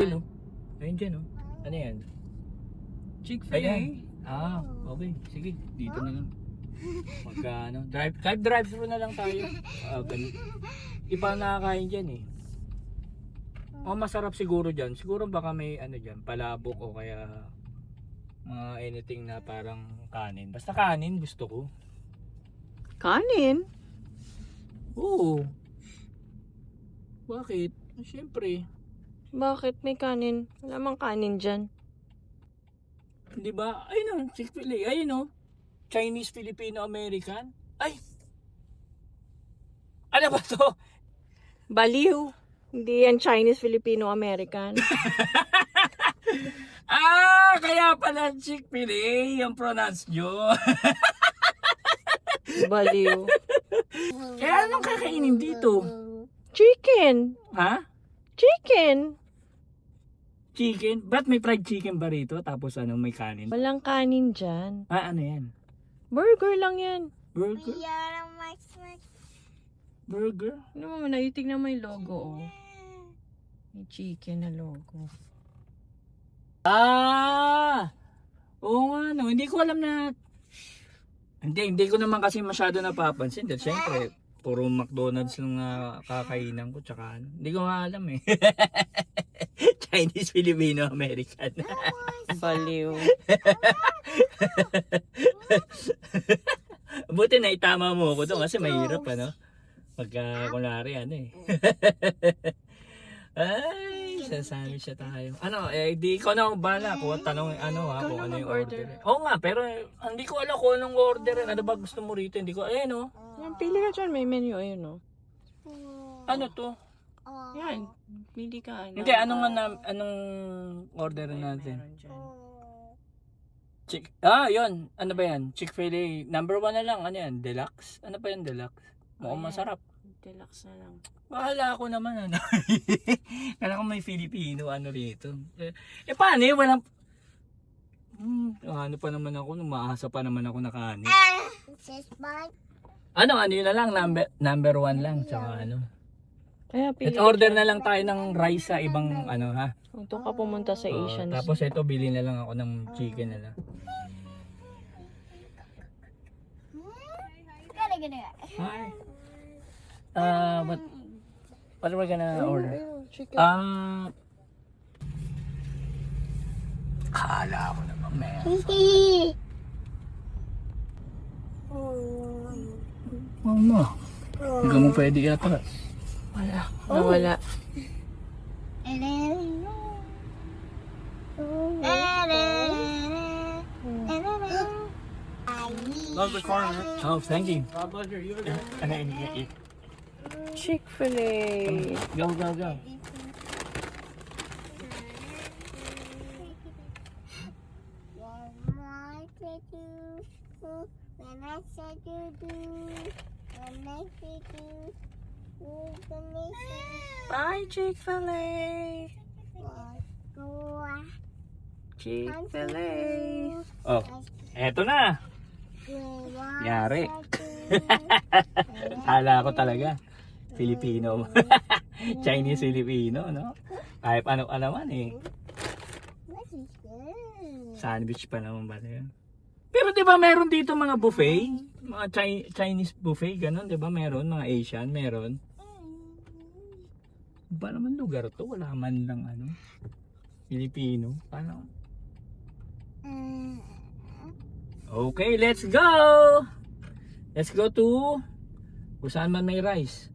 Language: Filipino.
Ayun, oh. Ayun dyan, oh. Ano yan? Chick-fil-A. Ayan. Okay. Sige, dito na lang. Pagka ano, drive-thru na lang tayo. Ganun. Iba nakakain dyan eh. Masarap siguro dyan. Siguro baka may ano dyan, palabok o kaya mga anything na parang kanin. Basta kanin gusto ko. Kanin? Oo. Bakit? Siyempre. Bakit may kanin? Wala mang kanin dyan. Di ba? Ayun o, Chick-fil-A. Ayun o. Chinese, Filipino, American. Ay! Ano ba to? Baliw. Hindi yan Chinese, Filipino, American. Kaya pala Chick-fil-A yung pronounce nyo. Baliw. Kaya anong kakainin dito? Chicken. Ha? Chicken. Chicken? Ba't may fried chicken ba rito? Tapos ano, may kanin? Walang kanin dyan. Ano yan? Burger lang yan. Burger? Burger? Ano mo, naitignan mo yung logo, oh. May chicken na logo. Oo nga no. Hindi ko alam na... Hindi ko naman kasi masyado napapansin. Dahil syempre, puro McDonald's lang kakainan ko. Tsaka ano. Hindi ko nga alam eh. Chinese, Filipino, American. Baliw. Buti na itama mo ako doon kasi mahirap ano. Pagka kunwari ano eh. Ay, sasabi siya tayo. Ano, di ko na bala kung tanong kung ano yung order. Oo nga, pero hindi ko alam kung anong order. Ano ba gusto mo rito? Hindi ko, no. Yan, pili ka dyan, may menu, ayun, oh. Ano to? Yan, pili ka. Hindi, anong order natin? Yun. Ano ba yan? Chick-fil-A. Number 1 na lang. Ano yan? Deluxe? Ano ba yan deluxe? Mukhang masarap. Deluxe na lang. Bahala ako naman ano. Kala ko may Filipino ano rito. Paano eh? Walang... ano pa naman ako? Umaasa pa naman ako na kanin. Ano yun na lang? Number 1 lang. Tsaka ano. Kaya pili At order na lang tayo ng rice sa ibang ano ha. Kung doon ka pumunta sa Asian. Tapos ito bili na lang ako ng chicken na lang. Hi. What are we gonna order? Chicken. Kala ko naman meron. Mama. Hindi mo pwede yata. Wala. Nawala. Love the corner. Oh, thank you. God bless you. Chick-fil-A. Go. Bye, Chick-fil-A. Chick-fil-A. Oh, eto na. Yari. Kala ko talaga. Filipino. Chinese Filipino, no? Kahit ano naman eh. Sandwich pa naman ba yun? Pero 'di ba meron dito mga buffet? Mga Chinese buffet ganun, 'di ba? Meron mga Asian, meron. Ba naman lugar to? Wala man lang ano. Filipino. Paano? Okay, let's go. Let's go to kung saan man may rice.